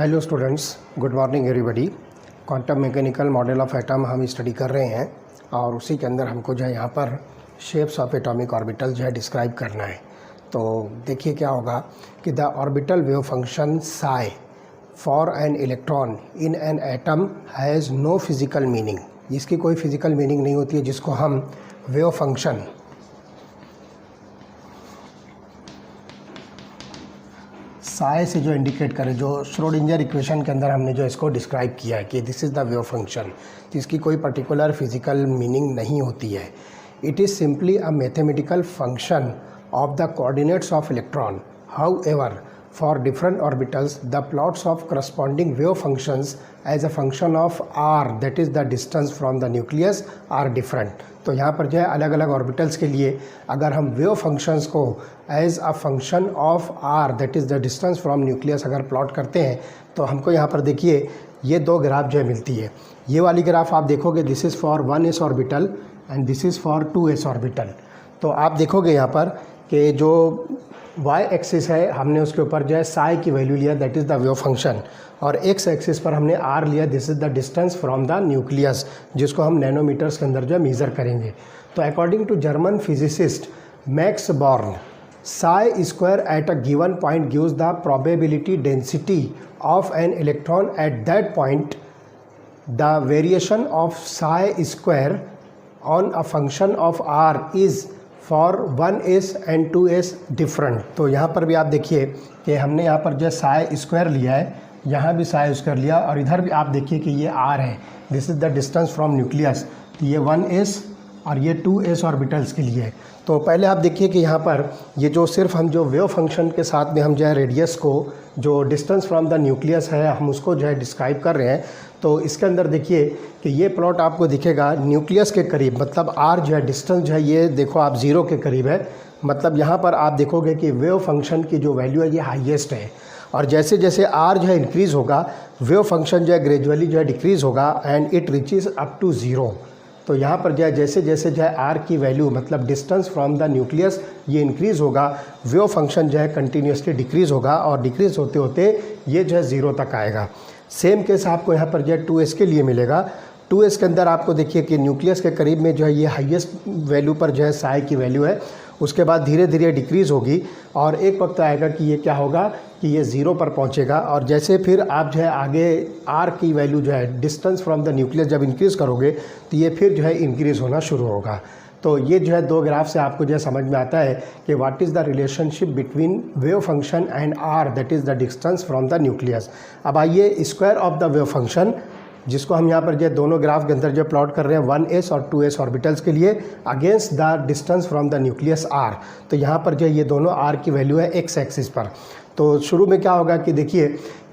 Hello students, good morning everybody. Quantum mechanical model of atom हम study कर रहे हैं और उसी के अंदर हमको जो है यहाँ पर शेप्स ऑफ एटॉमिक ऑर्बिटल जो है डिस्क्राइब करना है। तो देखिए क्या होगा कि the orbital wave function psi for an electron in an atom has no physical meaning. इसकी कोई फिज़िकल मीनिंग नहीं होती है, जिसको हम वेव फंक्शन साई से जो इंडिकेट करें, जो श्रोडिंगर इक्वेशन के अंदर हमने जो इसको डिस्क्राइब किया है कि this is the wave function, तो इसकी कोई पर्टिकुलर फिजिकल मीनिंग नहीं होती है। It is simply a mathematical function of the coordinates of electron. However for different orbitals the plots of corresponding wave functions as a function of r, that is the distance from the nucleus, are different। तो यहाँ पर जो है अलग अलग orbitals के लिए अगर हम वेव फंक्शंस को as a function of r, that is the distance from nucleus अगर प्लॉट करते हैं तो हमको यहाँ पर देखिए ये दो ग्राफ जो है मिलती है। ये वाली ग्राफ आप देखोगे, this is for 1s orbital and this is for 2s orbital. तो आप देखोगे यहाँ पर कि जो y एक्सिस है हमने उसके ऊपर जो है साई की वैल्यू लिया, that is the wave function, और x एक्सिस पर हमने r लिया, this is the distance from the nucleus, जिसको हम नैनोमीटर्स के अंदर जो है मेज़र करेंगे। तो according to German physicist Max Born, psi square at a given point gives the probability density of an electron at that point. The variation of psi square on a function of r is for 1s and 2s different. तो यहाँ पर भी आप देखिए कि हमने यहाँ पर जो साई स्क्वायर लिया है, यहाँ भी साई स्क्वायर लिया, और इधर भी आप देखिए कि ये r है, this is the distance from nucleus. तो ये 1s और ये 2s ऑर्बिटल्स के लिए है। तो पहले आप देखिए कि यहाँ पर ये जो सिर्फ हम जो वेव फंक्शन के साथ में हम जो है रेडियस को, जो डिस्टेंस फ्रॉम द न्यूक्लियस है, हम उसको जो है डिस्क्राइब कर रहे हैं। तो इसके अंदर देखिए कि ये प्लॉट आपको दिखेगा न्यूक्लियस के करीब, मतलब r जो है डिस्टेंस जो है ये देखो आप 0 के करीब है, मतलब यहाँ पर आप देखोगे कि वेव फंक्शन की जो वैल्यू है ये हाईएस्ट है, और जैसे जैसे r जो है इंक्रीज़ होगा वेव फंक्शन जो है ग्रेजुअली जो है डिक्रीज़ होगा and it reaches up to 0। तो यहाँ पर जो है जैसे जैसे जो है r की वैल्यू, मतलब डिस्टेंस फ्रॉम द न्यूक्लियस, ये इंक्रीज़ होगा, वेव फंक्शन जो है कंटिन्यूसली डिक्रीज़ होगा, और डिक्रीज़ होते होते ये जो है 0 तक आएगा। सेम केस आपको यहाँ पर जो है 2s के लिए मिलेगा। 2s के अंदर आपको देखिए कि न्यूक्लियस के करीब में जो है ये हाईएस्ट वैल्यू पर जो है साई की वैल्यू है, उसके बाद धीरे धीरे डिक्रीज़ होगी, और एक वक्त आएगा कि ये क्या होगा कि ये 0 पर पहुंचेगा। और जैसे फिर आप जो है आगे r की वैल्यू जो है डिस्टेंस फ्रॉम द न्यूक्लियस जब इंक्रीज़ करोगे तो ये फिर जो है इंक्रीज़ होना शुरू होगा। तो ये जो है दो ग्राफ से आपको जो है समझ में आता है कि what is the relationship between wave function and r, that is the distance from the nucleus. अब आइए square of the wave function, जिसको हम यहाँ पर जो दोनों ग्राफ के अंदर जो प्लॉट कर रहे हैं 1s और 2s ऑर्बिटल्स के लिए against the distance from the nucleus r। तो यहाँ पर जो ये दोनों r की वैल्यू है x एक्सिस पर। तो शुरू में क्या होगा कि देखिए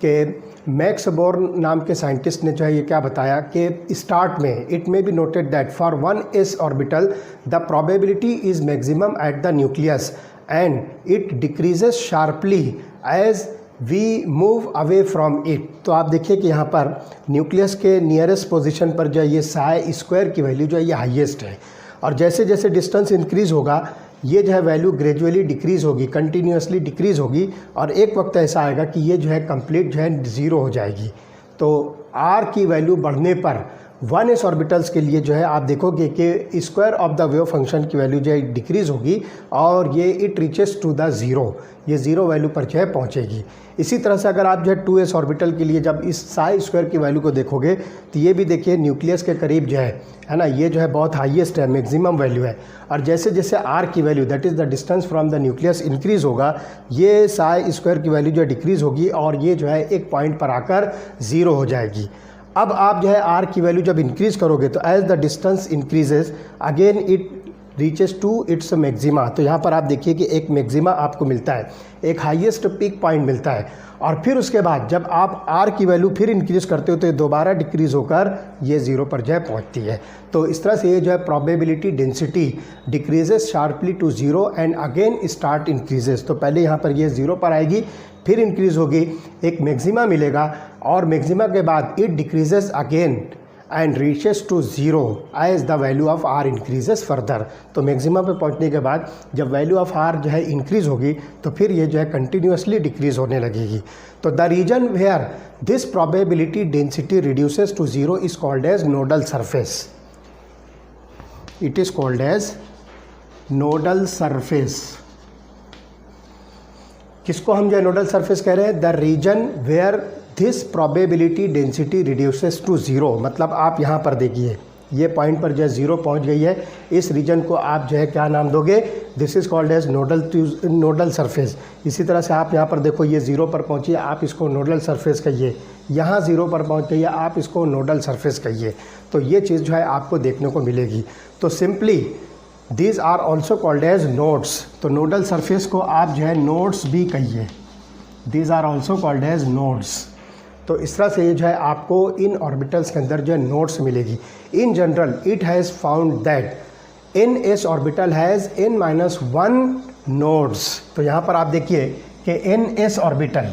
कि मैक्स बोर्न नाम के साइंटिस्ट ने जो है ये क्या बताया कि स्टार्ट में it may be noted that for 1s orbital the probability is maximum at the nucleus and it decreases sharply as we move away from it. तो आप देखिए कि यहाँ पर न्यूक्लियस के नियरेस्ट पोजीशन पर जो है ये साई स्क्वायर की वैल्यू जो है ये हाईएस्ट है, और जैसे जैसे डिस्टेंस इंक्रीज़ होगा ये जो है वैल्यू ग्रेजुअली डिक्रीज़ होगी, कंटिन्यूसली डिक्रीज़ होगी, और एक वक्त ऐसा आएगा कि ये जो है कंप्लीट जो है 0 हो जाएगी। तो r की वैल्यू बढ़ने पर 1s ऑर्बिटल्स के लिए जो है आप देखोगे कि square of the wave function की वैल्यू जो है डिक्रीज़ होगी, और ये इट रीचेस टू द 0, ये 0 वैल्यू पर जो है पहुँचेगी। इसी तरह से अगर आप जो है 2s ऑर्बिटल के लिए जब इस साई स्क्वायर की वैल्यू को देखोगे तो ये भी देखिए न्यूक्लियस के करीब जो है ना, ये जो है बहुत हाईएस्ट है, मैक्सिमम वैल्यू है, और जैसे जैसे r की value, that is the distance from the nucleus, increase होगा, ये साई स्क्वायर की वैल्यू जो है डिक्रीज़ होगी, और ये जो है एक पॉइंट पर आकर 0 हो जाएगी। अब आप जो है r की वैल्यू जब इंक्रीज़ करोगे तो as the distance increases again it reaches to its maxima. तो यहाँ पर आप देखिए कि एक मैक्सिमा आपको मिलता है, एक हाईएस्ट पीक पॉइंट मिलता है, और फिर उसके बाद जब आप r की वैल्यू फिर इंक्रीज़ करते हो तो ये दोबारा डिक्रीज़ होकर ये 0 पर जो है पहुँचती है। तो इस तरह से ये जो है probability density decreases sharply to 0 and again start increases. तो पहले यहाँ पर ये 0 पर आएगी, फिर इंक्रीज़ होगी, एक मैक्सिमा मिलेगा, और मैक्सिमा के बाद it decreases again and reaches to zero as the value of r increases further. तो मैक्सिमम पे पहुंचने के बाद जब वैल्यू ऑफ आर जो है इंक्रीज़ होगी तो फिर ये जो है कंटिन्यूसली डिक्रीज़ होने लगेगी। तो the region where this probability density reduces to zero is called as nodal surface. It is called as nodal surface. किसको हम जो है नोडल सरफेस कह रहे हैं? The region where this probability density reduces to zero. मतलब आप यहाँ पर देखिए ये पॉइंट पर जो है ज़ीरो पहुँच गई है, इस रीजन को आप जो है क्या नाम दोगे? This is called as nodal surface. इसी तरह से आप यहाँ पर देखो ये ज़ीरो पर पहुँची है, आप इसको नोडल सरफेस कहिए। यहाँ ज़ीरो पर पहुँच गई है, आप इसको नोडल सरफेस कहिए। तो ये चीज़ जो है आपको देखने को मिलेगी। तो simply these are also called as nodes. तो नोडल सरफेस को आप जो है नोड्स भी कहिए। These are also called as nodes. तो इस तरह से ये जो है आपको इन ऑर्बिटल्स के अंदर जो है नोड्स मिलेगी। In general it has found that in S orbital has n-1 nodes. तो यहाँ पर आप देखिए कि इन एस ऑर्बिटल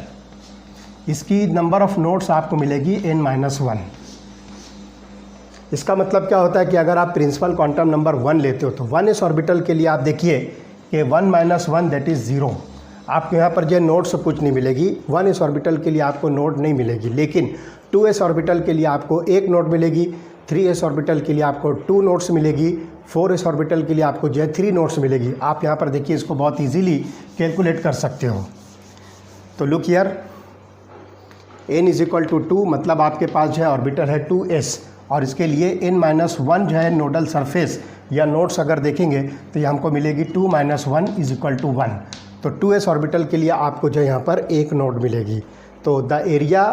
इसकी नंबर ऑफ नोड्स आपको मिलेगी n-1। इसका मतलब क्या होता है कि अगर आप प्रिंसिपल क्वांटम नंबर 1 लेते हो तो 1s ऑर्बिटल के लिए आप देखिए कि 1-1 दैट इज़ 0। आपको यहाँ पर जो नोड से कुछ नहीं मिलेगी। 1s ऑर्बिटल के लिए आपको नोड नहीं मिलेगी, लेकिन 2s ऑर्बिटल के लिए आपको एक नोड मिलेगी, 3s ऑर्बिटल के लिए आपको 2 नोड्स मिलेगी, 4s ऑर्बिटल के लिए आपको जो है 3 नोड्स मिलेगी। आप यहाँ पर देखिए इसको बहुत इजीली कैलकुलेट कर सकते हो। तो look here, n is equal to 2, मतलब आपके पास जो है ऑर्बिटल है 2s और इसके लिए n-1 जो है नोडल सरफेस या नोड्स अगर देखेंगे तो ये हमको मिलेगी 2-1 इज इक्वल टू 1। तो 2s ऑर्बिटल के लिए आपको जो यहाँ पर एक नोड मिलेगी। तो द एरिया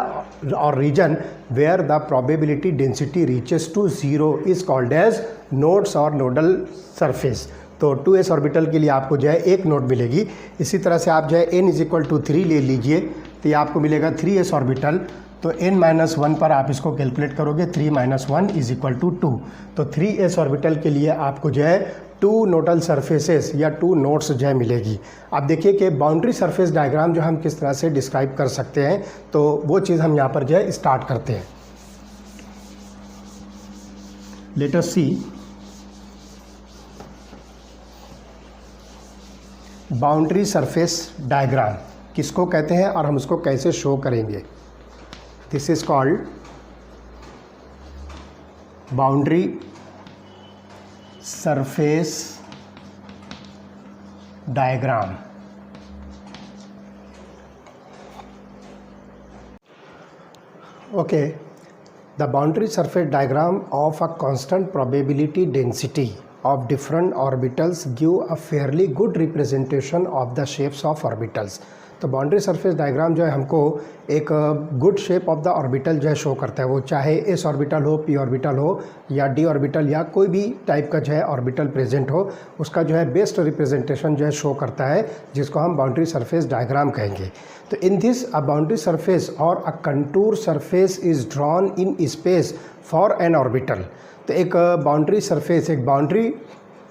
और region where the probability density reaches to zero is called as nodes और नोडल सरफेस। तो 2s ऑर्बिटल के लिए आपको जो है एक नोड मिलेगी। इसी तरह से आप जो है n इज इक्वल टू 3 ले लीजिए तो ये आपको मिलेगा 3s ऑर्बिटल। तो n-1 पर आप इसको कैलकुलेट करोगे, 3-1 इज इक्वल टू 2। तो 3s ऑर्बिटल के लिए आपको जो है 2 नोडल सरफेसेस या 2 नोड्स जो है मिलेगी। आप देखिए कि बाउंड्री सरफेस डायग्राम जो हम किस तरह से डिस्क्राइब कर सकते हैं, तो वो चीज़ हम यहाँ पर जो है स्टार्ट करते हैं। लेट अस सी बाउंड्री सरफेस डायग्राम किसको कहते हैं और हम उसको कैसे शो करेंगे। This is called boundary surface diagram. Okay, the boundary surface diagram of a constant probability density of different orbitals give a fairly good representation of the shapes of orbitals. तो boundary surface diagram जो है हमको एक good shape of the orbital जो है show करता है, वो चाहे एस ऑर्बिटल हो, पी ऑर्बिटल हो या डी ऑर्बिटल या कोई भी टाइप का जो है ऑर्बिटल प्रेजेंट हो, उसका जो है बेस्ट रिप्रेजेंटेशन जो है शो करता है, जिसको हम बाउंड्री सरफेस डायग्राम कहेंगे। तो in this a boundary surface और a contour surface is drawn in space for an orbital. तो एक बाउंड्री सरफेस, एक बाउंड्री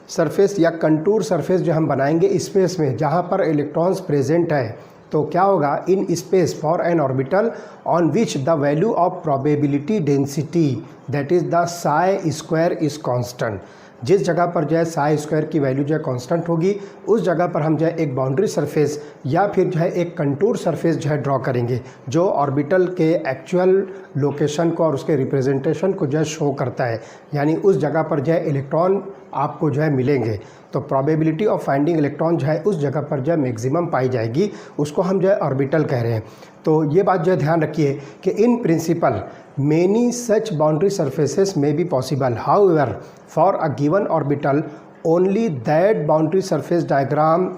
सरफेस या कंटूर सरफेस जो हम बनाएंगे स्पेस में जहाँ पर इलेक्ट्रॉन्स प्रेजेंट है, तो क्या होगा, इन space for an orbital on which the value of probability density that is the Sai square is constant. जिस जगह पर जो है साई स्क्वायर की वैल्यू जो है कांस्टेंट होगी, उस जगह पर हम जो है एक बाउंड्री सरफेस या फिर जो है एक कंटूर सरफेस जो है ड्रॉ करेंगे, जो ऑर्बिटल के एक्चुअल लोकेशन को और उसके रिप्रेजेंटेशन को जो है शो करता है, यानी उस जगह पर जो है इलेक्ट्रॉन आपको जो है मिलेंगे। तो प्रोबेबिलिटी ऑफ फाइंडिंग इलेक्ट्रॉन जो है उस जगह पर जो है मैक्सिमम पाई जाएगी, उसको हम जो है ऑर्बिटल कह रहे हैं। तो ये बात जो है ध्यान रखिए कि in principle many such boundary surfaces में be possible, however for a given orbital only that boundary surface diagram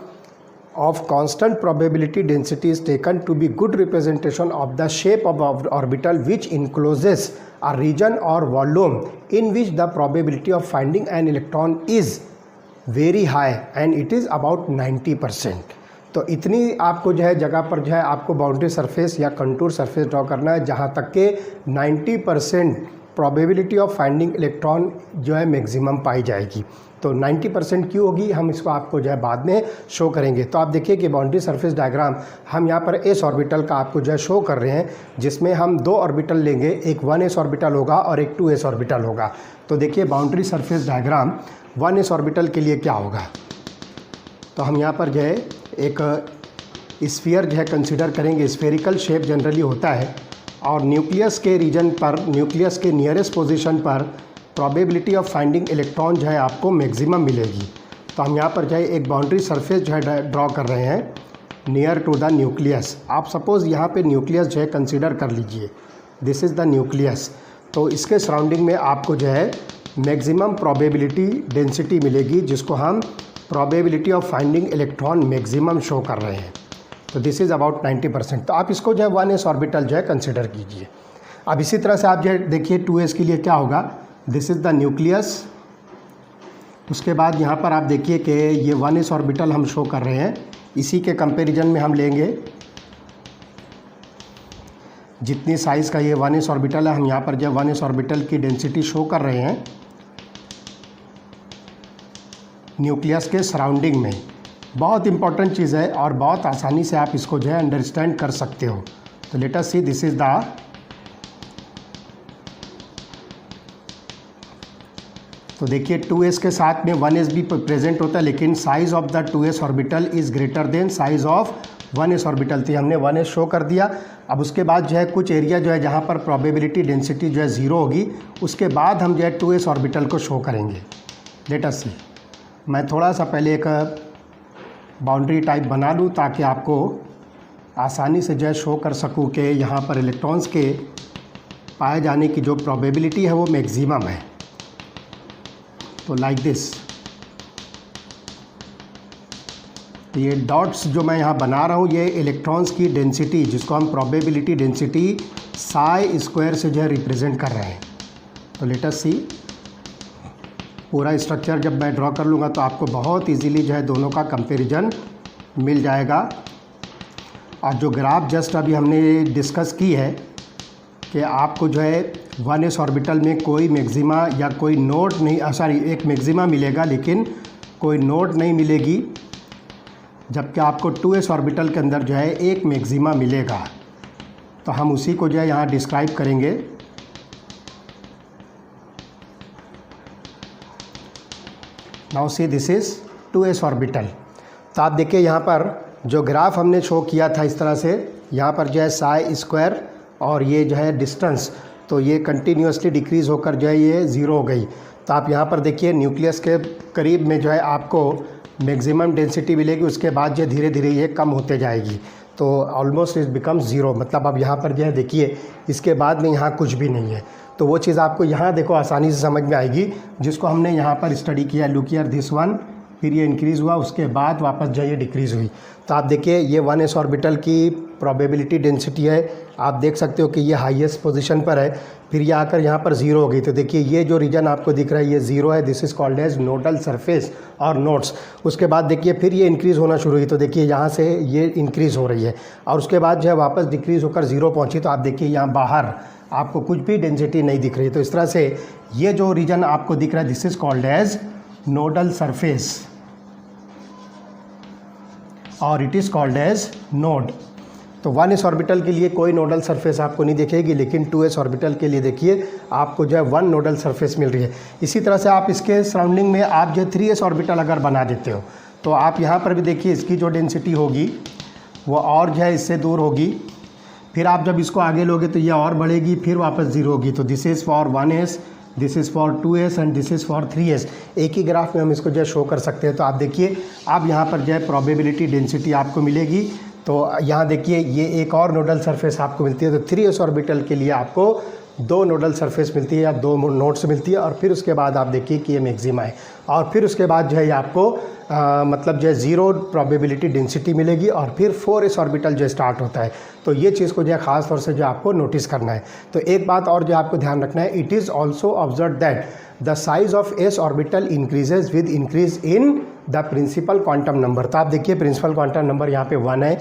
of constant probability density is taken to be good representation of the shape of orbital which encloses a region or volume in which the probability of finding an electron is very high and it is about 90%। तो इतनी आपको जो है जगह पर जो है आपको बाउंड्री सरफेस या कंटूर सरफेस ड्रॉ करना है जहाँ तक के 90% प्रोबेबिलिटी ऑफ फाइंडिंग इलेक्ट्रॉन जो है मैक्सिमम पाई जाएगी। तो 90% क्यों होगी, हम इसको आपको जो है बाद में शो करेंगे। तो आप देखिए कि बाउंड्री सरफेस डायग्राम हम यहाँ पर एस ऑर्बिटल का आपको जो है शो कर रहे हैं, जिसमें हम 2 ऑर्बिटल लेंगे, एक 1s ऑर्बिटल होगा और एक 2s ऑर्बिटल होगा। तो देखिए boundary surface diagram 1s orbital के लिए क्या होगा। तो हम यहाँ पर जो है एक स्फीयर जो है कंसिडर करेंगे। स्फेरिकल शेप जनरली होता है और न्यूक्लियस के रीजन पर, न्यूक्लियस के नियरेस्ट पोजीशन पर प्रोबेबिलिटी ऑफ फाइंडिंग इलेक्ट्रॉन जो है आपको मैक्सिमम मिलेगी। तो हम यहाँ पर जो है एक बाउंड्री सरफेस जो है ड्रॉ कर रहे हैं नियर टू द न्यूक्लियस। आप सपोज़ यहाँ पे न्यूक्लियस जो है कंसिडर कर लीजिए, दिस इज़ द न्यूक्लियस। तो इसके सराउंडिंग में आपको जो है मैक्सिमम प्रोबेबिलिटी डेंसिटी मिलेगी, जिसको हम probability of finding electron maximum show कर रहे हैं। तो दिस इज़ अबाउट 90%। तो आप इसको जो है 1s ऑर्बिटल जो है कंसिडर कीजिए। अब इसी तरह से आप जो है देखिए 2s के लिए क्या होगा, दिस इज़ द न्यूक्लियस। उसके बाद यहाँ पर आप देखिए कि ये 1s ऑर्बिटल हम शो कर रहे हैं। इसी के कंपैरिजन में हम लेंगे जितनी साइज़ का ये 1s ऑर्बिटल है, हम यहाँ पर जो 1s ऑर्बिटल की डेंसिटी शो कर रहे हैं न्यूक्लियस के सराउंडिंग में। बहुत इंपॉर्टेंट चीज़ है और बहुत आसानी से आप इसको जो है अंडरस्टैंड कर सकते हो। तो let us see, this is the, तो देखिए 2s के साथ में 1s भी प्रेजेंट होता है, लेकिन size of the 2s orbital is greater than size of 1s orbital. तो हमने 1s शो कर दिया। अब उसके बाद जो है कुछ एरिया जो है जहाँ पर प्रोबेबिलिटी डेंसिटी जो है 0 होगी, उसके बाद हम जो है 2s ऑर्बिटल को शो करेंगे। लेट अस सी, मैं थोड़ा सा पहले एक बाउंड्री टाइप बना लूँ ताकि आपको आसानी से जो है शो कर सकूँ कि यहाँ पर इलेक्ट्रॉन्स के पाए जाने की जो प्रोबेबिलिटी है वो मैक्सिमम है। तो लाइक दिस, ये डॉट्स जो मैं यहाँ बना रहा हूँ ये इलेक्ट्रॉन्स की डेंसिटी, जिसको हम प्रोबेबिलिटी डेंसिटी साई स्क्वायर से जो है रिप्रेजेंट कर रहे हैं। तो लेट अस सी, पूरा स्ट्रक्चर जब मैं ड्रॉ कर लूँगा तो आपको बहुत इजीली जो है दोनों का कंपैरिजन मिल जाएगा। और जो ग्राफ जस्ट अभी हमने डिस्कस की है कि आपको जो है 1s ऑर्बिटल में कोई मैक्सिमा या कोई नोड नहीं, सॉरी एक मैक्सिमा मिलेगा लेकिन कोई नोड नहीं मिलेगी, जबकि आपको 2s ऑर्बिटल के अंदर जो है एक मैक्सिमा मिलेगा। तो हम उसी को जो है यहाँ डिस्क्राइब करेंगे। Now see, this is 2s orbital. तो आप देखिए यहाँ पर जो ग्राफ हमने शो किया था इस तरह से, यहाँ पर जो है साई स्क्वायर और ये जो है डिस्टेंस, तो ये कंटिन्यूसली डिक्रीज़ होकर जो है ये 0 हो गई। तो आप यहाँ पर देखिए न्यूक्लियस के करीब में जो है आपको मैक्सिमम डेंसिटी मिलेगी, उसके बाद जो धीरे धीरे ये कम होते जाएगी। तो ऑलमोस्ट इट बिकम्स 0, मतलब अब यहाँ पर जो है देखिए इसके बाद में यहाँ कुछ भी नहीं है। तो वो चीज़ आपको यहाँ देखो आसानी से समझ में आएगी, जिसको हमने यहाँ पर स्टडी किया। लुक हियर, दिस वन, फिर ये इंक्रीज़ हुआ, उसके बाद वापस जो ये डिक्रीज़ हुई। तो आप देखिए ये 1s ऑर्बिटल की प्रोबेबिलिटी डेंसिटी है, आप देख सकते हो कि ये हाईएस्ट पोजीशन पर है, फिर ये आकर यहाँ पर 0 हो गई। तो देखिए ये जो रीजन आपको दिख रहा है ये 0 है, this is called as nodal surface और नोड्स। उसके बाद देखिए फिर ये इंक्रीज़ होना शुरू हुई, तो देखिए यहाँ से ये इंक्रीज़ हो रही है और उसके बाद जो है वापस डिक्रीज़ होकर 0 पहुँची। तो आप देखिए यहाँ बाहर आपको कुछ भी डेंसिटी नहीं दिख रही। तो इस तरह से ये जो रीजन आपको दिख रहा है this is called as nodal surface और it is called as node. तो 1s ऑर्बिटल के लिए कोई नोडल सरफेस आपको नहीं दिखेगी, लेकिन 2s ऑर्बिटल के लिए देखिए आपको जो है 1 नोडल सरफेस मिल रही है। इसी तरह से आप इसके सराउंडिंग में आप जो 3s ऑर्बिटल अगर बना देते हो तो आप यहाँ पर भी देखिए इसकी जो डेंसिटी होगी वो और जो है इससे दूर होगी। फिर आप जब इसको आगे लोगे तो ये और बढ़ेगी, फिर वापस 0 होगी। तो this is for 1s, this is for 2s and this is for 3s। एक ही ग्राफ में हम इसको जो है शो कर सकते हैं। तो आप देखिए अब यहाँ पर जो है प्रोबेबिलिटी डेंसिटी आपको मिलेगी। तो यहाँ देखिए ये एक और नोडल सरफेस आपको मिलती है। तो 3s ऑर्बिटल के लिए आपको 2 नोडल सरफेस मिलती है या 2 नोड्स मिलती है, और फिर उसके बाद आप देखिए कि ये मैक्सिमा है, और फिर उसके बाद जो है ये आपको मतलब जो है 0 प्रोबेबिलिटी डेंसिटी मिलेगी, और फिर 4s ऑर्बिटल जो स्टार्ट होता है। तो ये चीज़ को जो है ख़ास तौर से जो आपको नोटिस करना है। तो एक बात और जो आपको ध्यान रखना है, it is also observe that the size of s orbital increases with increase in the principal quantum number. तो आप देखिए प्रिंसिपल क्वांटम नंबर यहाँ पे 1 है,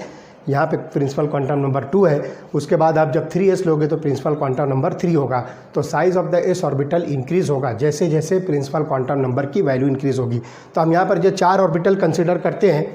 यहाँ पे प्रिंसिपल क्वांटम नंबर 2 है, उसके बाद आप जब 3s लोगे तो प्रिंसिपल क्वांटम नंबर 3 होगा। तो size of the s orbital increase होगा जैसे जैसे प्रिंसिपल क्वांटम नंबर की वैल्यू इंक्रीज़ होगी। तो हम यहाँ पर जो 4 ऑर्बिटल कंसिडर करते हैं,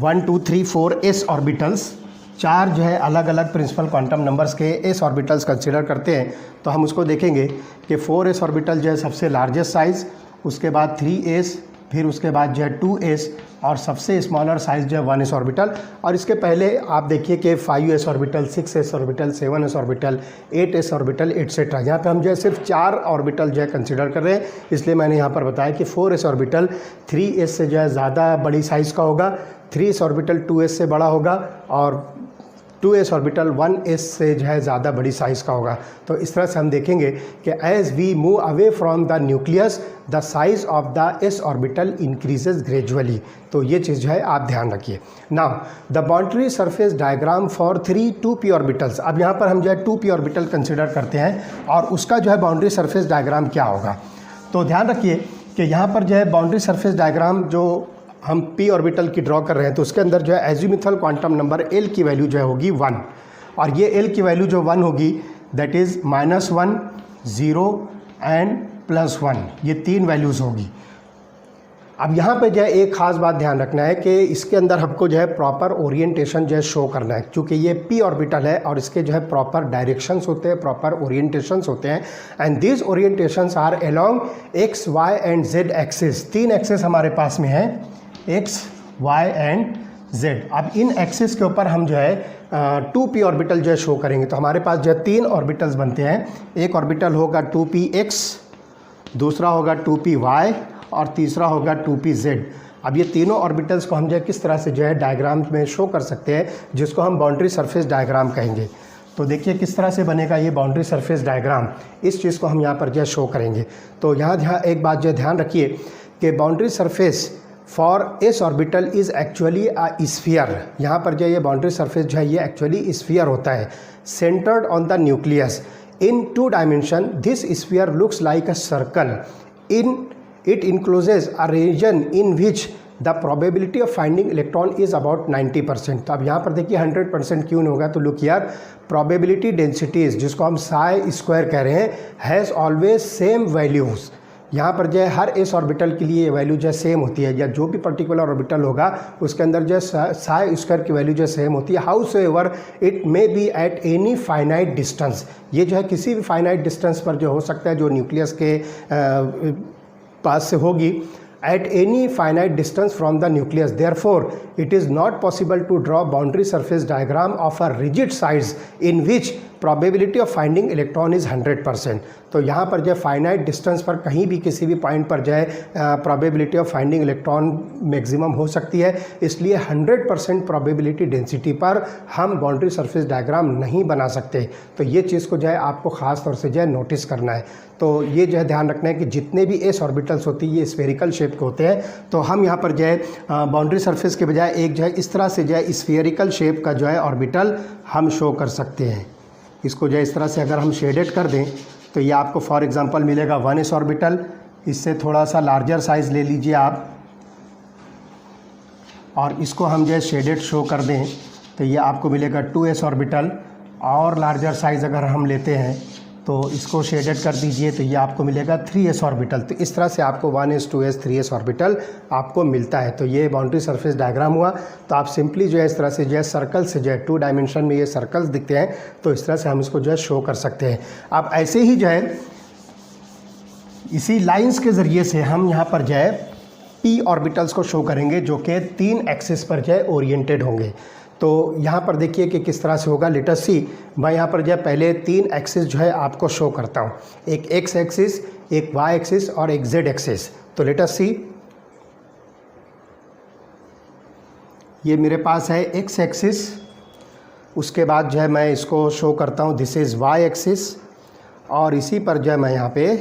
1 2 3 4 s ऑर्बिटल्स, 4 जो है अलग अलग प्रिंसिपल क्वांटम नंबर्स के s ऑर्बिटल्स कंसिडर करते हैं। तो हम उसको देखेंगे कि 4s ऑर्बिटल जो है सबसे लार्जेस्ट साइज़, उसके बाद 3s, फिर उसके बाद जो है 2s और सबसे स्मॉलर साइज़ जो है 1s ऑर्बिटल। और इसके पहले आप देखिए कि 5s orbital, 6s orbital, 7s orbital, 8s orbital etcetera. यहाँ पे हम जो है सिर्फ 4 ऑर्बिटल जो है कंसिडर कर रहे हैं, इसलिए मैंने यहाँ पर बताया कि 4s ऑर्बिटल 3s से जो है ज़्यादा बड़ी साइज़ का होगा, 3s ऑर्बिटल 2s से बड़ा होगा और 2s ऑर्बिटल 1s से जो है ज़्यादा बड़ी साइज़ का होगा। तो इस तरह से हम देखेंगे कि as we move away from the nucleus the size of the s orbital increases gradually. तो ये चीज़ जो है आप ध्यान रखिए। Now the boundary surface diagram for 3 2p orbitals. अब यहाँ पर हम जो है 2p ऑर्बिटल कंसिडर करते हैं और उसका जो है बाउंड्री सरफेस डायग्राम क्या होगा। तो ध्यान रखिए कि यहाँ पर जो है बाउंड्री सरफेस डायग्राम जो हम p ऑर्बिटल की ड्रॉ कर रहे हैं, तो उसके अंदर जो है एजिमुथल क्वांटम नंबर l की वैल्यू जो है होगी 1, और ये l की वैल्यू जो 1 होगी दैट इज़ -1 0 एंड +1, ये 3 वैल्यूज़ होगी। अब यहाँ पे जो है एक ख़ास बात ध्यान रखना है कि इसके अंदर हमको जो है प्रॉपर ओरिएंटेशन जो है शो करना है, क्योंकि ये p ऑर्बिटल है और इसके जो है प्रॉपर डायरेक्शंस होते हैं, प्रॉपर ओरिएंटेशंस होते हैं। And these orientations are along x, y and z axis. 3 axis हमारे पास में है, x, y एंड z। अब इन एक्सिस के ऊपर हम जो है 2p ऑर्बिटल जो है शो करेंगे। तो हमारे पास जो है 3 ऑर्बिटल्स बनते हैं। एक ऑर्बिटल होगा 2px, दूसरा होगा 2py और तीसरा होगा 2pz। अब ये तीनों ऑर्बिटल्स को हम जो है किस तरह से जो है डायग्राम में शो कर सकते हैं, जिसको हम बाउंड्री सरफेस डायग्राम कहेंगे। तो देखिए किस तरह से बनेगा ये बाउंड्री सरफेस डायग्राम, इस चीज़ को हम यहाँ पर जो है शो करेंगे। तो यहाँ एक बात जो है ध्यान रखिए कि boundary surface for s orbital is actually a sphere. यहाँ पर जो ये बाउंड्री सरफेस जो है ये एक्चुअली स्फीयर होता है, centred on the nucleus in 2 dimension. This sphere looks like a circle, in it encloses a region in which the probability of finding electron is about 90%। तो अब यहाँ पर देखिए 100% क्यों नहीं होगा, तो लुक यार, प्रोबेबिलिटी डेंसिटीज़ जिसको हम साई स्क्वायर कह रहे हैं हैज़ ऑलवेज सेम वैल्यूज़। यहाँ पर जो है हर s ऑर्बिटल के लिए ये वैल्यू जो है सेम होती है, या जो भी पर्टिकुलर ऑर्बिटल होगा उसके अंदर जो है साई स्क्वायर की वैल्यू जो है सेम होती है। House ever it may B at any finite distance, ये जो है किसी भी फाइनाइट डिस्टेंस पर जो हो सकता है, जो न्यूक्लियस के पास से होगी, at any finite distance from the nucleus. Therefore, it is not possible to draw boundary surface diagram of a rigid size in which probability of finding electron is 100%. तो यहाँ पर जो है फाइनाइट डिस्टेंस पर कहीं भी किसी भी पॉइंट पर जो है probability of finding electron maximum हो सकती है, इसलिए 100% प्रोबेबिलिटी डेंसिटी पर हम बाउंड्री सरफेस डायग्राम नहीं बना सकते। तो ये चीज़ को जो है आपको ख़ास तौर से जो है नोटिस करना है। तो ये जो है ध्यान रखना है कि जितने भी s ऑर्बिटल्स होती है ये स्फेरिकल शेप के होते हैं। तो हम यहाँ पर जो है बाउंड्री सरफेस के बजाय एक जो है इस तरह से जो है स्फेरिकल शेप का जो है ऑर्बिटल हम शो कर सकते हैं। इसको जो है इस तरह से अगर हम शेडेड कर दें तो ये आपको फॉर एग्जांपल मिलेगा 1s ऑर्बिटल। इससे थोड़ा सा लार्जर साइज़ ले लीजिए आप, और इसको हम जो है शेडेड शो कर दें तो ये आपको मिलेगा 2s ऑर्बिटल। और लार्जर साइज़ अगर हम लेते हैं तो इसको शेडेड कर दीजिए तो ये आपको मिलेगा 3s ऑर्बिटल। तो इस तरह से आपको 1s 2s 3s ऑर्बिटल आपको मिलता है। तो ये बाउंड्री सरफेस डायग्राम हुआ। तो आप सिंपली जो है इस तरह से जो है सर्कल से जो है 2 डायमेंशन में ये सर्कल्स दिखते हैं, तो इस तरह से हम इसको जो है शो कर सकते हैं। अब ऐसे ही जो है इसी लाइंस के ज़रिए से हम यहाँ पर जो है p ऑर्बिटल्स को शो करेंगे जो कि 3 एक्सिस पर जो है ओरिएंटेड होंगे। तो यहाँ पर देखिए कि किस तरह से होगा। लेट अस सी, मैं यहाँ पर जो है पहले 3 एक्सिस जो है आपको शो करता हूँ, एक x एक्सिस, एक y एक्सिस और एक z एक्सिस। तो लेट अस सी, ये मेरे पास है x एक्सिस, उसके बाद जो है मैं इसको शो करता हूँ दिस इज़ y एक्सिस, और इसी पर जो है मैं यहाँ पे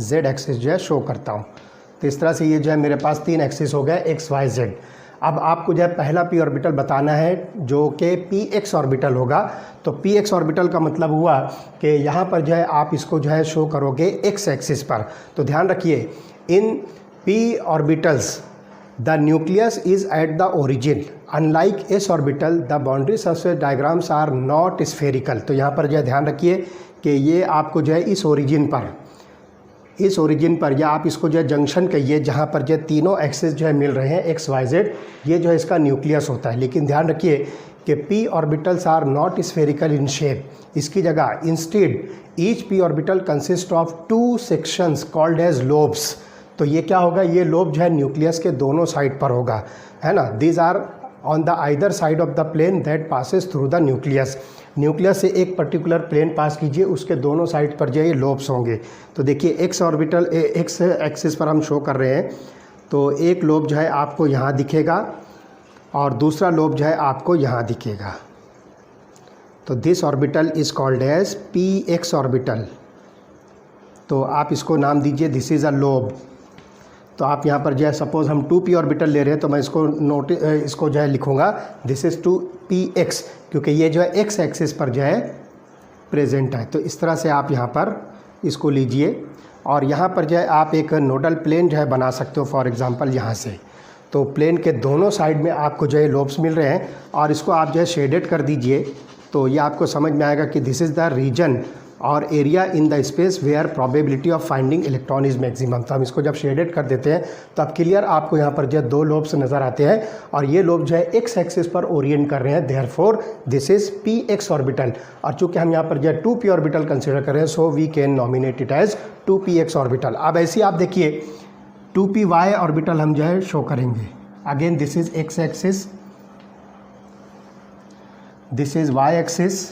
z एक्सिस जो है शो करता हूँ। तो इस तरह से ये जो है मेरे पास 3 एक्सिस हो गए x, y, z। अब आपको जो है पहला p ऑर्बिटल बताना है जो कि px ऑर्बिटल होगा। तो px ऑर्बिटल का मतलब हुआ कि यहाँ पर जो है आप इसको जो है शो करोगे x एक्सिस पर। तो ध्यान रखिए in p orbitals the nucleus is at the origin, unlike s orbital the boundary surface diagrams are not spherical. तो यहाँ पर जो है ध्यान रखिए कि ये आपको जो है इस ओरिजिन पर या आप इसको जो है जंक्शन कहिए, जहाँ पर जो तीनों एक्सिस जो है मिल रहे हैं एक्स वाई जेड, ये जो है इसका न्यूक्लियस होता है। लेकिन ध्यान रखिए कि p orbitals are not spherical in shape, इसकी जगह instead each p orbital consist of 2 sections called as lobes. तो ये क्या होगा, ये लोब जो है न्यूक्लियस के दोनों साइड पर होगा, है ना। These are on the either side of the plane that passes through the nucleus. Nucleus से एक पर्टिकुलर प्लेन पास कीजिए, उसके दोनों साइड पर जो है ये लोब्स होंगे। तो देखिए एक्स ऑर्बिटल एक्स एक्सिस पर हम शो कर रहे हैं, तो एक लोब जो है आपको यहाँ दिखेगा और दूसरा लोब जो है आपको यहाँ दिखेगा। तो this orbital is called as p x orbital. तो आप इसको नाम दीजिए दिस इज़ अ लोब। तो आप यहाँ पर जो है सपोज़ हम 2p ऑर्बिटल ले रहे हैं, तो मैं इसको जो है लिखूँगा दिस इज़ 2px, क्योंकि ये जो है एक्स एक्सिस पर जो है प्रेजेंट है। तो इस तरह से आप यहाँ पर इसको लीजिए और यहाँ पर जो है आप एक नोडल प्लेन जो है बना सकते हो, फॉर एग्ज़ाम्पल यहाँ से। तो प्लेन के दोनों साइड में आपको जो है लोब्स मिल रहे हैं और इसको आप जो है शेडेड कर दीजिए, तो ये आपको समझ में आएगा कि दिस इज़ द रीजन और area in the space where probability of finding electron is maximum. तो हम इसको जब शेडेड कर देते हैं तो अब क्लियर आपको यहाँ पर जो है 2 लोब्स नज़र आते हैं और ये लोब जो है एक्स एक्सिस पर ओरिएंट कर रहे हैं, therefore this is P x orbital. और चूँकि हम यहाँ पर जो है 2p ऑर्बिटल कंसिडर कर रहे हैं, so we can nominate it as 2px orbital. अब ऐसे ही आप देखिए 2py ऑर्बिटल हम जो है शो करेंगे। Again this is x axis, this is y axis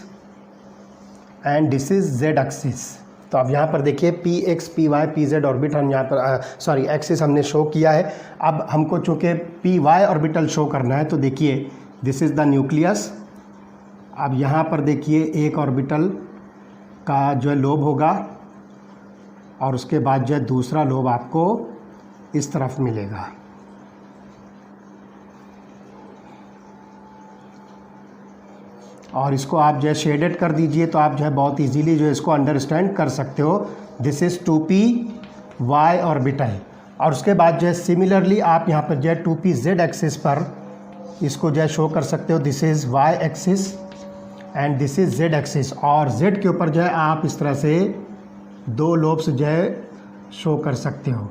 and this is z axis. तो अब यहाँ पर देखिए p x p y p z orbit हम यहाँ पर एक्सिस हमने शो किया है। अब हमको चूँकि पी वाई ऑर्बिटल शो करना है, तो देखिए दिस इज़ द न्यूक्लियस। अब यहाँ पर देखिए एक ऑर्बिटल का जो है लोब होगा और उसके बाद जो है दूसरा लोब आपको इस तरफ मिलेगा। और इसको आप जो है शेडेड कर दीजिए, तो आप जो है बहुत इजीली जो है इसको अंडरस्टैंड कर सकते हो। This is 2py orbital. और उसके बाद जो है सिमिलरली आप यहाँ पर जो है 2pz एक्सिस पर इसको जो है शो कर सकते हो। This is y axis and this is z axis, और z के ऊपर जो है आप इस तरह से 2 लोब्स जो है शो कर सकते हो।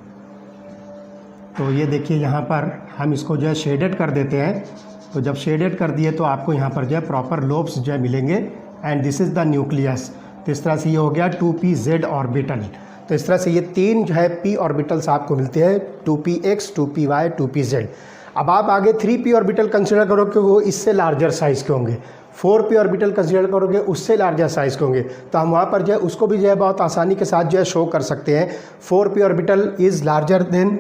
तो ये देखिए यहाँ पर हम इसको जो है शेडेड कर देते हैं। तो जब शेडेड कर दिए तो आपको यहाँ पर जो है प्रॉपर लोब्स जो है मिलेंगे and this is the nucleus. तो इस तरह से ये हो गया 2pz ऑर्बिटल। तो इस तरह से ये 3 जो है p ऑर्बिटल्स आपको मिलते हैं, 2px 2py 2pz। अब आप आगे 3p ऑर्बिटल कंसिडर करोगे, वो इससे लार्जर साइज़ के होंगे। 4p ऑर्बिटल कंसिडर करोगे, उससे लार्जर साइज़ के होंगे। तो हम वहाँ पर जो है उसको भी जो है बहुत आसानी के साथ जो है शो कर सकते हैं। 4p orbital is larger than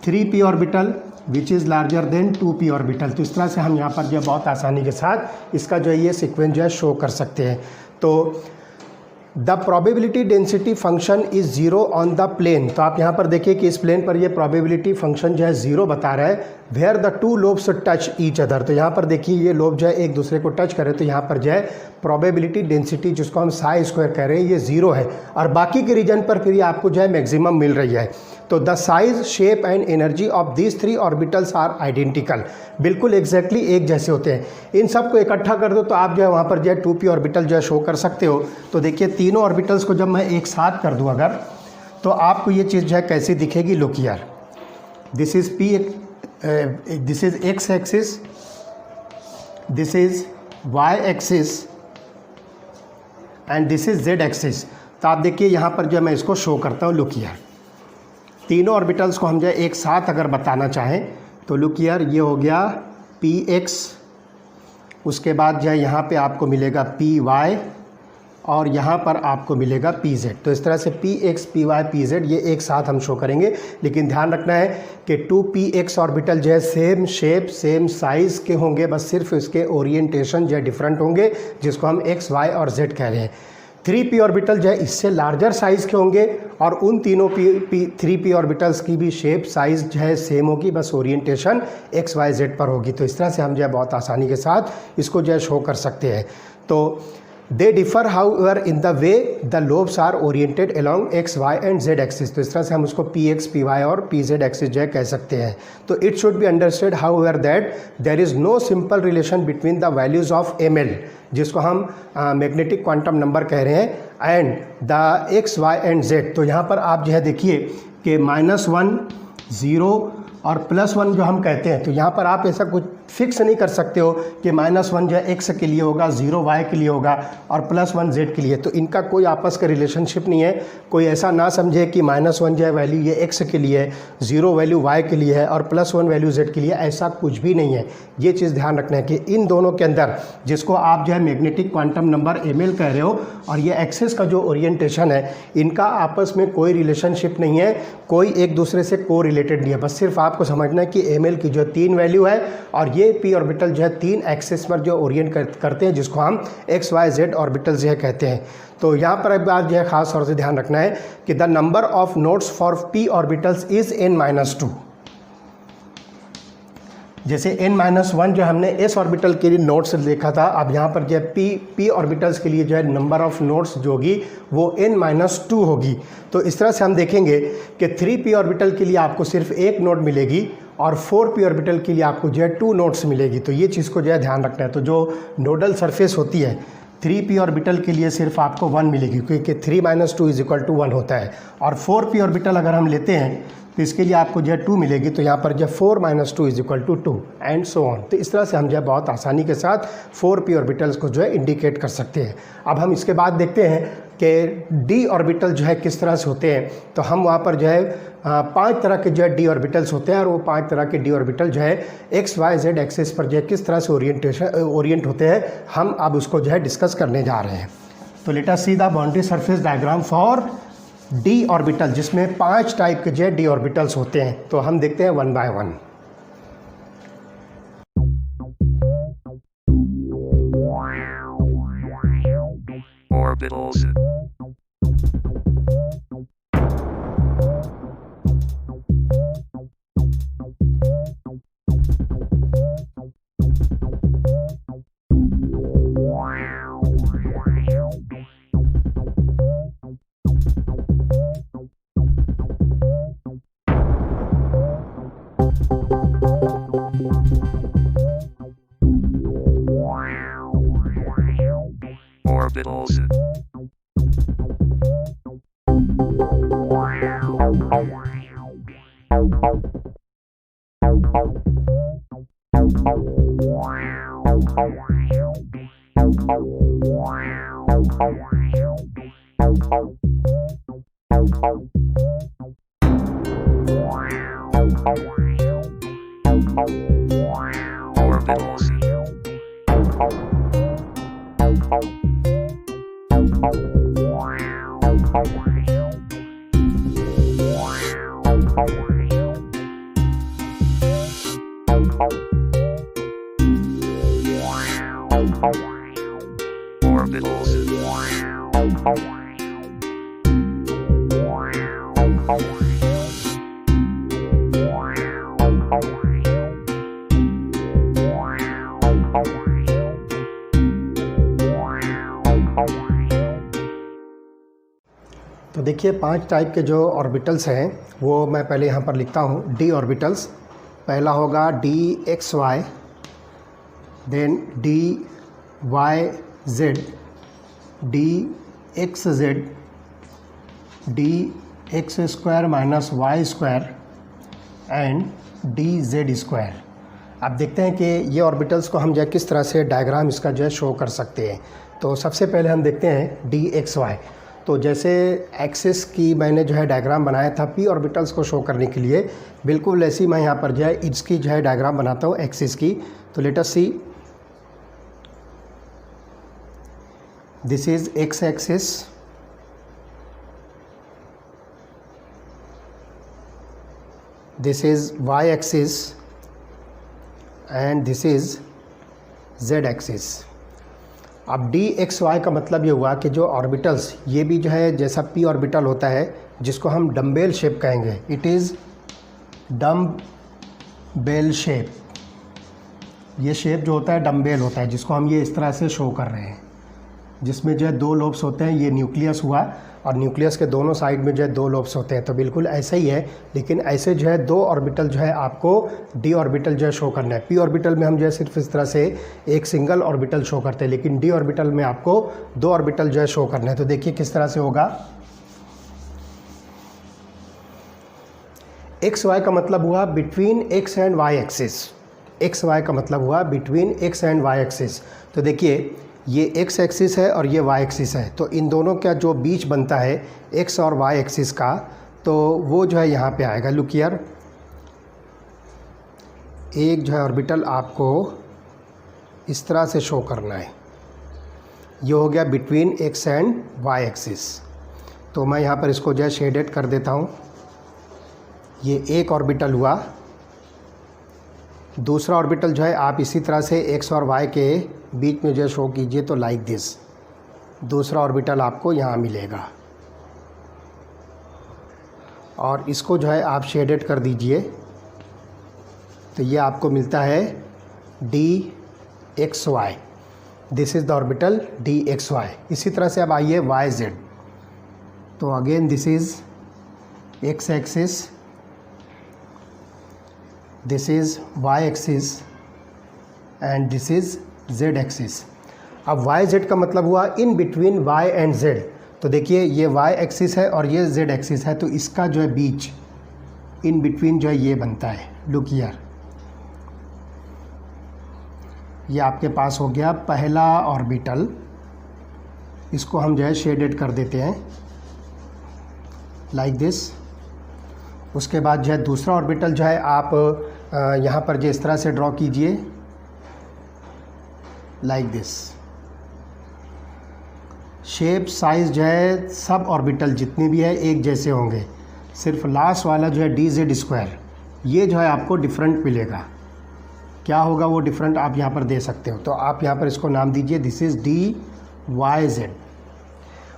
3p orbital which is larger than 2p orbital. तो इस तरह से हम यहाँ पर जो है बहुत आसानी के साथ इसका जो है ये सीक्वेंस जो है शो कर सकते हैं। तो the probability density function is 0 on the plane. तो आप यहाँ पर देखिए कि इस प्लेन पर ये प्रोबेबिलिटी फंक्शन जो है 0 बता रहा है। Where the 2 lobes touch each other. तो यहाँ पर देखिए ये लोब जो है एक दूसरे को टच करे, तो यहाँ पर जो है प्रोबेबिलिटी डेंसिटी जिसको हम साई स्क्वायर कह रहे हैं ये 0 है, और बाकी के रीजन पर फिर ये आपको जो है मैक्सिमम मिल रही है। तो the size shape and energy of these 3 orbitals are identical. बिल्कुल एग्जैक्टली एक जैसे होते हैं। इन सब को इकट्ठा कर दो तो आप जो है वहाँ पर जो है 2p ऑर्बिटल जो है शो कर सकते हो। तो देखिए तीनों ऑर्बिटल्स को जब मैं एक साथ कर दूँ अगर, तो आपको ये चीज़ जो है कैसी दिखेगी। Look here, this is this is x axis, this is y axis and this is z axis. तो आप देखिए यहाँ पर जो है मैं इसको शो करता हूँ। लुक हियर, तीनों ऑर्बिटल्स को हम जो है एक साथ अगर बताना चाहें तो लुक हियर, ये हो गया px, उसके बाद जो है यहाँ पे आपको मिलेगा py और यहाँ पर आपको मिलेगा pz। तो इस तरह से px py pz ये एक साथ हम शो करेंगे। लेकिन ध्यान रखना है कि 2px ऑर्बिटल जो है सेम शेप सेम साइज़ के होंगे, बस सिर्फ इसके ओरिएंटेशन जो है डिफरेंट होंगे, जिसको हम x y और z कह रहे हैं। 3p ऑर्बिटल जो है इससे लार्जर साइज़ के होंगे और उन तीनों 3p ऑर्बिटल्स की भी शेप साइज़ जो है सेम होगी, बस ओरिएंटेशन x y z पर होगी। तो इस तरह से हम जो है बहुत आसानी के साथ इसको जो है शो कर सकते हैं। तो they differ however in the way the lobes are oriented along x y and z axis. तो इस तरह से हम उसको पी एक्स पी वाई और पी जेड एक्सिस जो है कह सकते हैं। तो it should be understood however that there is no simple relation between the values of m l, जिसको हम मैग्नेटिक क्वांटम नंबर कह रहे हैं, and the x y and z. तो यहाँ पर आप जो है देखिए कि -1 0 और +1 जो हम कहते हैं, तो यहाँ पर आप ऐसा कुछ फिक्स नहीं कर सकते हो कि -1 जो है एक्स के लिए होगा, 0 वाई के लिए होगा और +1 जेड के लिए। तो इनका कोई आपस का रिलेशनशिप नहीं है। कोई ऐसा ना समझे कि -1 जो है वैल्यू ये एक्स के लिए है, 0 वैल्यू वाई के लिए है और +1 वैल्यू जेड के लिए, ऐसा कुछ भी नहीं है। ये चीज़ ध्यान रखना है कि इन दोनों के अंदर, जिसको आप जो है मैग्नेटिक क्वांटम नंबर एम कह रहे हो और ये एक्सिस का जो ओरिएंटेशन है, इनका आपस में कोई रिलेशनशिप नहीं है, कोई एक दूसरे से को रिलेटेड नहीं है। बस सिर्फ आपको समझना है कि एम की जो 3 वैल्यू है और ये पी ऑर्बिटल जो है 3 एक्सिस पर जो ओरिएंट करते हैं, जिसको हम एक्स वाई जेड ऑर्बिटल जो है कहते हैं। तो यहाँ पर एक बात जो है खास तौर से ध्यान रखना है कि the number of nodes for P orbitals is n-2। जैसे n-1 जो हमने एस ऑर्बिटल के लिए नोड्स देखा था, अब यहाँ पर जो है पी ऑर्बिटल्स के लिए जो है नंबर ऑफ नोड्स जो होगी वो n-2 होगी। तो इस तरह से हम देखेंगे कि 3p ऑर्बिटल के लिए आपको सिर्फ एक नोड मिलेगी और 4p ऑर्बिटल के लिए आपको जो है 2 नोड्स मिलेगी। तो ये चीज़ को जो है ध्यान रखना है। तो जो नोडल सरफेस होती है 3p ऑर्बिटल के लिए सिर्फ आपको 1 मिलेगी, क्योंकि 3 - 2 = 1 होता है। और 4p ऑर्बिटल अगर हम लेते हैं तो इसके लिए आपको जो है 2 मिलेगी। तो यहाँ पर जो 4 - 2 = 2 एंड सो ऑन। तो इस तरह से हम जो है बहुत आसानी के साथ 4p ऑर्बिटल्स को जो है इंडिकेट कर सकते हैं। अब हम इसके बाद देखते हैं कि डी ऑर्बिटल जो है किस तरह से होते हैं। तो हम वहाँ पर जो है 5 तरह के जो है डी ऑर्बिटल्स होते हैं और वो 5 तरह के डी ऑर्बिटल जो है एक्स वाई जेड एक्सिस पर जो है किस तरह से ओरिएंट होते हैं, हम अब उसको जो है डिस्कस करने जा रहे हैं। तो let us see the boundary surface diagram for d orbital, जिसमें 5 टाइप के जो है डी ऑर्बिटल्स होते हैं। तो हम देखते हैं 1 by 1। Orbitals. Orbitals. तो देखिए 5 टाइप के जो ऑर्बिटल्स हैं वो मैं पहले यहाँ पर लिखता हूँ। डी ऑर्बिटल्स, पहला होगा d x y, then d y z, d x z, d x square minus y square and d z square. अब देखते हैं कि ये ऑर्बिटल्स को हम जो है किस तरह से डायग्राम इसका जो है शो कर सकते हैं। तो सबसे पहले हम देखते हैं डी एक्स वाई। तो जैसे एक्सिस की मैंने जो है डायग्राम बनाया था पी ऑर्बिटल्स को शो करने के लिए, बिल्कुल ऐसी मैं यहाँ पर जो है इसकी जो है डायग्राम बनाता हूँ एक्सिस की। तो let us see, this is x axis, this is y axis and this is z axis. अब डी एक्स वाई का मतलब ये हुआ कि जो ऑर्बिटल्स, ये भी जो है जैसा पी ऑर्बिटल होता है जिसको हम डम्बेल शेप कहेंगे, इट इज़ डम्बेल शेप। ये शेप जो होता है डम्बेल होता है, जिसको हम ये इस तरह से शो कर रहे हैं। जिसमें जो है 2 लोब्स होते हैं, ये न्यूक्लियस हुआ, और न्यूक्लियस के दोनों साइड में जो है 2 लोब्स होते हैं। तो बिल्कुल ऐसा ही है, लेकिन ऐसे जो है 2 ऑर्बिटल जो है आपको डी ऑर्बिटल जो है शो करना है। पी ऑर्बिटल में हम जो है सिर्फ इस तरह से एक सिंगल ऑर्बिटल शो करते हैं, लेकिन डी ऑर्बिटल में आपको 2 ऑर्बिटल जो है शो करना है। तो देखिए किस तरह से होगा। एक्स वाई का मतलब हुआ between x and y axis. X y का मतलब हुआ between x and y axis. तो देखिए ये एक्स एक्सिस है और ये वाई एक्सिस है, तो इन दोनों का जो बीच बनता है एक्स और वाई एक्सिस का, तो वो जो है यहाँ पे आएगा। लुक हियर, एक जो है ऑर्बिटल आपको इस तरह से शो करना है। ये हो गया between x and y axis. तो मैं यहाँ पर इसको जो है शेडेड कर देता हूँ। ये एक ऑर्बिटल हुआ। दूसरा ऑर्बिटल जो है आप इसी तरह से एक्स और वाई के बीच में जो शो कीजिए, तो लाइक दिस दूसरा ऑर्बिटल आपको यहाँ मिलेगा, और इसको जो है आप शेडेड कर दीजिए, तो ये आपको मिलता है d x y. This is the orbital d x y. इसी तरह से अब आइए वाई जेड। तो again this is x axis, this is y axis and this is z axis. अब वाई जेड का मतलब हुआ in between y and z. तो देखिए ये वाई एक्सिस है और ये जेड एक्सिस है, तो इसका जो है बीच इन बिटवीन जो है ये बनता है। लुक हियर, ये आपके पास हो गया पहला ऑर्बिटल। इसको हम जो है शेडेड कर देते हैं लाइक दिस। उसके बाद जो है दूसरा ऑर्बिटल जो है आप यहाँ पर जो इस तरह से ड्रॉ कीजिए लाइक दिस। शेप साइज़ जो है सब ऑर्बिटल जितने भी है एक जैसे होंगे, सिर्फ लास्ट वाला जो है डी जेड स्क्वायर, ये जो है आपको डिफरेंट मिलेगा। क्या होगा वो डिफरेंट आप यहाँ पर दे सकते हो। तो आप यहाँ पर इसको नाम दीजिए, this is d y z.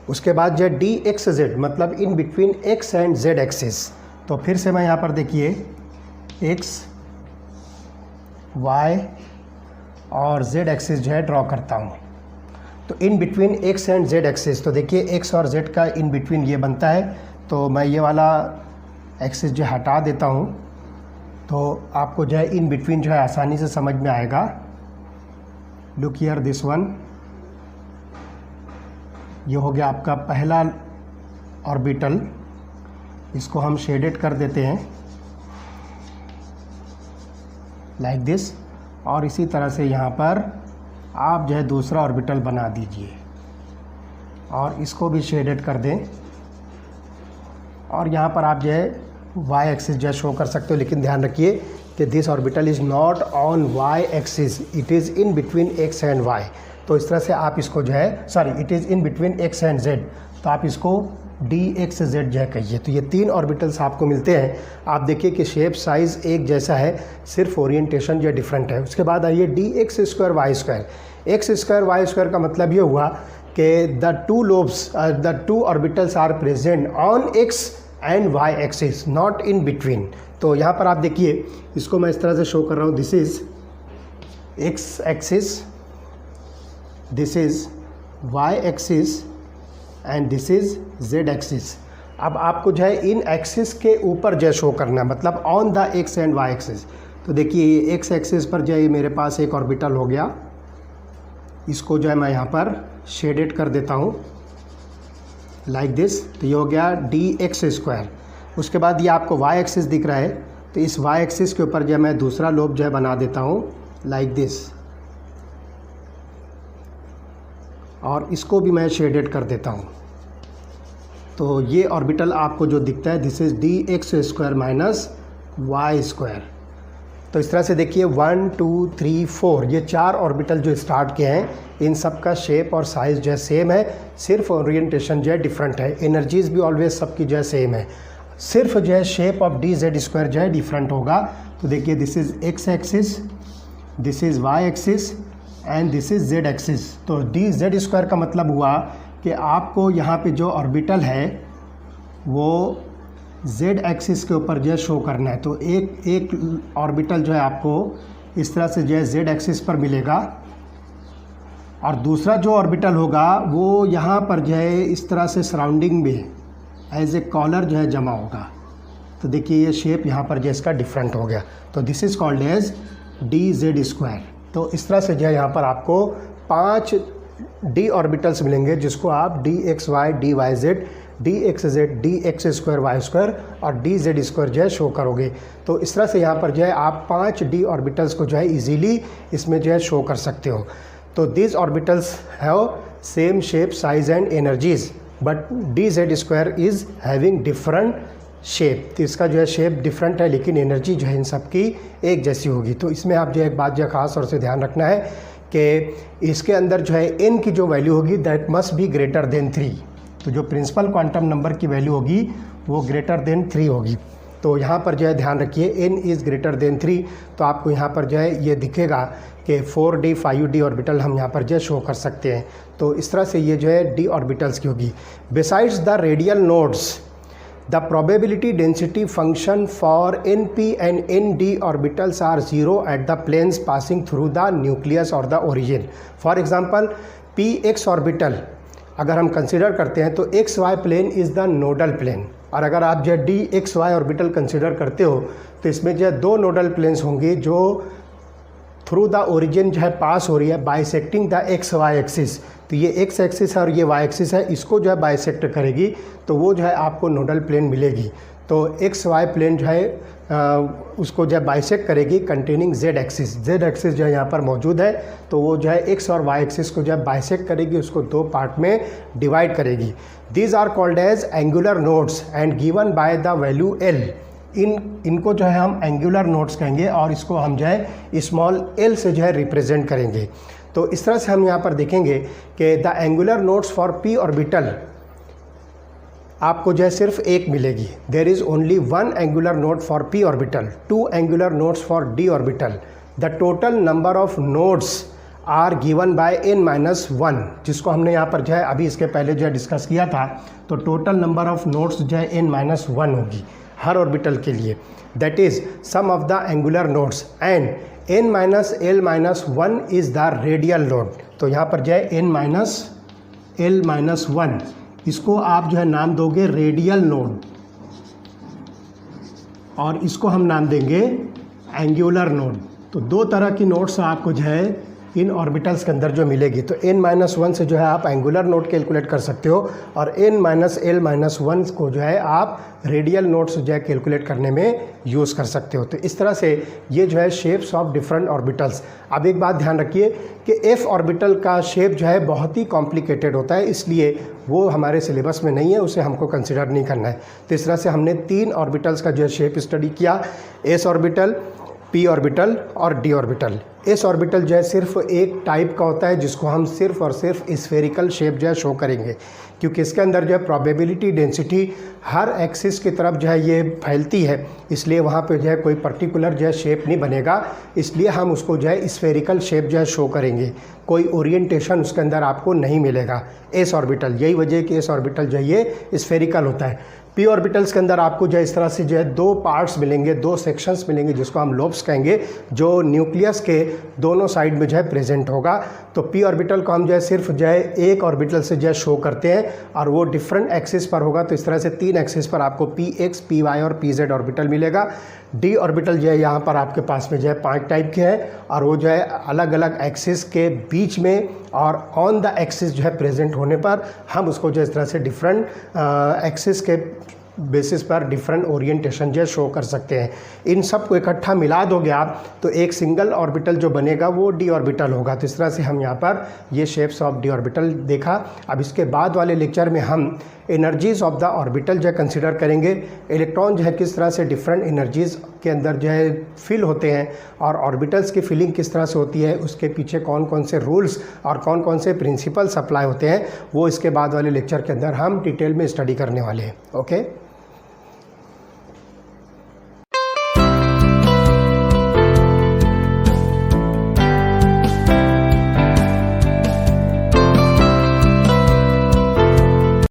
उसके बाद जो है डी एक्स जेड, मतलब in between x and z axis. तो फिर से मैं यहाँ पर देखिए एक्स वाई और जेड एक्सिस जो है ड्रॉ करता हूँ। तो in between x and z axis, तो देखिए एक्स और जेड का इन बिटवीन ये बनता है। तो मैं ये वाला एक्सिस जो हटा देता हूँ, तो आपको जो है इन बिटवीन जो है आसानी से समझ में आएगा। लुक हियर दिस वन, ये हो गया आपका पहला ऑर्बिटल। इसको हम शेडेड कर देते हैं लाइक दिस, और इसी तरह से यहाँ पर आप जो है दूसरा ऑर्बिटल बना दीजिए और इसको भी शेडेड कर दें। और यहाँ पर आप जो है वाई एक्सिस जो है शो कर सकते हो, लेकिन ध्यान रखिए कि this orbital is not on y axis, it is in between x and y. तो इस तरह से आप इसको जो है, sorry, it is in between x and z, तो आप इसको डी एक्स जेड जो है कहिए। तो ये 3 ऑर्बिटल्स आपको मिलते हैं। आप देखिए कि शेप साइज़ एक जैसा है, सिर्फ ओरिएंटेशन जो डिफरेंट है। उसके बाद आइए d x square y square. X square y square का मतलब ये हुआ कि the two orbitals are present on x and y axis, not in between. तो यहाँ पर आप देखिए, इसको मैं इस तरह से शो कर रहा हूँ, this is x axis, this is y axis and this is z axis. अब आपको जो है इन एक्सिस के ऊपर जो शो करना है, मतलब on the x and y axis. तो देखिए एक्स एक्सिस पर जो है मेरे पास एक ऑर्बिटल हो गया, इसको जो है मैं यहाँ पर शेडेड कर देता हूँ लाइक दिस। तो ये हो गया डी एक्स स्क्वायर। उसके बाद ये आपको वाई एक्सिस दिख रहा है, तो इस वाई एक्सिस के ऊपर जो है मैं दूसरा लोब जो है बना देता हूँ लाइक दिस, और इसको भी मैं शेडेड कर देता हूँ। तो ये ऑर्बिटल आपको जो दिखता है, this is d x square minus y square. तो इस तरह से देखिए 1 2 3 4 ये 4 ऑर्बिटल जो स्टार्ट किए हैं, इन सब का शेप और साइज़ जो है सेम है, सिर्फ ओरिएंटेशन जो है डिफरेंट है। एनर्जीज़ भी ऑलवेज सबकी जो है सेम है, सिर्फ जो है shape of D z square जो है डिफरेंट होगा। तो देखिए this is x axis, this is y axis and this is z axis. तो डी जेड स्क्वायर का मतलब हुआ कि आपको यहाँ पे जो ऑर्बिटल है वो जेड एक्सिस के ऊपर जो है शो करना है। तो एक ऑर्बिटल जो है आपको इस तरह से जो है जेड एक्सिस पर मिलेगा, और दूसरा जो ऑर्बिटल होगा वो यहाँ पर जो है इस तरह से सराउंडिंग में एज ए कॉलर जो है जमा होगा। तो देखिए ये शेप यहाँ पर जो इसका डिफरेंट हो गया, तो this is called as dz²। तो इस तरह से जो है यहाँ पर आपको 5 d ऑर्बिटल्स मिलेंगे, जिसको आप dxy, dyz, dxz, dx²y² और dz² जो है शो करोगे। तो इस तरह से यहाँ पर जो है आप 5 d ऑर्बिटल्स को जो है इजीली इसमें जो है शो कर सकते हो। तो this orbitals have same shape, size and energies, but dz² is having different shape. तो इसका जो है शेप डिफरेंट है, लेकिन एनर्जी जो है इन सब की एक जैसी होगी। तो इसमें आप जो एक बात जो खास तौर से ध्यान रखना है कि इसके अंदर जो है n की जो वैल्यू होगी that must be greater than 3। तो जो प्रिंसिपल क्वांटम नंबर की वैल्यू होगी वो ग्रेटर देन 3 होगी। तो यहाँ पर जो है ध्यान रखिए n इज़ ग्रेटर देन 3। तो आपको यहाँ पर जो है ये दिखेगा कि 4d 5d ऑर्बिटल हम यहाँ पर जो है शो कर सकते हैं। तो इस तरह से ये जो है d ऑर्बिटल्स की होगी। Besides the radial nodes, the probability density function for np and nd orbitals are 0 at the planes passing through the nucleus or the origin. For example, px orbital अगर हम कंसिडर करते हैं तो x y plane is the nodal plane, और अगर आप जो है d x y orbital consider करते हो तो इसमें जो है 2 नोडल प्लेन्स होंगे जो थ्रू द ओरिजिन जो है पास हो रही है, bisecting the x y axis. तो ये एक्स एक्सिस है और ये वाई एक्सिस है, इसको जो है बाइसेक्ट करेगी तो वो जो है आपको नोडल प्लेन मिलेगी। तो एक्स वाई प्लेन जो है उसको जो है बाइसेक्ट करेगी containing Z axis. Z axis जो है यहाँ पर मौजूद है, तो वो जो है एक्स और वाई एक्सिस को जो है बाइसेक्ट करेगी, उसको 2 पार्ट में डिवाइड करेगी। These are called as angular nodes and given by the value l. इनको जो है हम एंगुलर नोड्स कहेंगे और इसको हम जो है स्मॉल एल से जो है रिप्रेजेंट करेंगे। तो इस तरह से हम यहाँ पर देखेंगे कि the angular nodes for p orbital आपको जो है सिर्फ एक मिलेगी। There is only 1 angular node for p orbital, 2 angular nodes for d orbital. The total number of nodes are given by n-1, जिसको हमने यहाँ पर जो है अभी इसके पहले जो है डिस्कस किया था। तो टोटल नंबर ऑफ नोड्स जो है n-1 होगी हर ऑर्बिटल के लिए। That is sum of the angular nodes and n-l-1 is the radial node. तो यहाँ पर जो है n-l-1 इसको आप जो है नाम दोगे रेडियल नोड और इसको हम नाम देंगे एंगुलर नोड। तो 2 तरह की नोड्स आपको जो है इन ऑर्बिटल्स के अंदर जो मिलेगी। तो n-1 से जो है आप एंगुलर नोड कैलकुलेट कर सकते हो और n-l-1 को जो है आप रेडियल नोड्स जो है कैलकुलेट करने में यूज़ कर सकते हो। तो इस तरह से ये जो है शेप्स ऑफ डिफरेंट ऑर्बिटल्स। अब एक बात ध्यान रखिए कि f ऑर्बिटल का शेप जो है बहुत ही कॉम्प्लिकेटेड होता है, इसलिए वो हमारे सिलेबस में नहीं है, उसे हमको कंसिडर नहीं करना है। तो इस तरह से हमने 3 ऑर्बिटल्स का जो है शेप स्टडी किया, s ऑर्बिटल, p ऑर्बिटल और d ऑर्बिटल। s ऑर्बिटल जो है सिर्फ एक टाइप का होता है जिसको हम सिर्फ और सिर्फ स्फेरिकल शेप जो है शो करेंगे, क्योंकि इसके अंदर जो है प्रोबेबिलिटी डेंसिटी हर एक्सिस की तरफ जो है ये फैलती है, इसलिए वहाँ पे जो है कोई पर्टिकुलर जो है शेप नहीं बनेगा, इसलिए हम उसको जो है स्फेरिकल शेप जो है शो करेंगे। कोई ओरिएंटेशन उसके अंदर आपको नहीं मिलेगा s ऑर्बिटल। यही वजह है कि s ऑर्बिटल जो है ये स्फेरिकल होता है। p ऑर्बिटल्स के अंदर आपको जो है इस तरह से जो है 2 पार्ट्स मिलेंगे, 2 सेक्शंस मिलेंगे, जिसको हम लोब्स कहेंगे, जो न्यूक्लियस के दोनों साइड में जो है प्रेजेंट होगा। तो p ऑर्बिटल को हम जो है सिर्फ जो है एक ऑर्बिटल से जो है शो करते हैं और वो डिफरेंट एक्सिस पर होगा। तो इस तरह से 3 एक्सिस पर आपको px, py और pz ऑर्बिटल मिलेगा। d ऑर्बिटल जो है यहाँ पर आपके पास में जो है 5 टाइप के हैं और वो जो है अलग अलग एक्सिस के बीच में और ऑन द एक्सिस जो है प्रेजेंट होने पर हम उसको जो इस तरह से डिफरेंट एक्सिस के बेसिस पर डिफरेंट ओरिएंटेशन जो शो कर सकते हैं। इन सब को इकट्ठा मिला दोगे आप तो एक सिंगल ऑर्बिटल जो बनेगा वो डी ऑर्बिटल होगा। तो इस तरह से हम यहाँ पर ये शेप्स ऑफ डी ऑर्बिटल देखा। अब इसके बाद वाले लेक्चर में हम एनर्जीज़ ऑफ द ऑर्बिटल जो है कंसिडर करेंगे, इलेक्ट्रॉन जो है किस तरह से डिफरेंट एनर्जीज़ के अंदर जो है फिल होते हैं और ऑर्बिटल्स की फिलिंग किस तरह से होती है, उसके पीछे कौन कौन से रूल्स और कौन कौन से प्रिंसिपल्स अप्लाई होते हैं, वो इसके बाद वाले लेक्चर के अंदर हम डिटेल में स्टडी करने वाले हैं। ओके।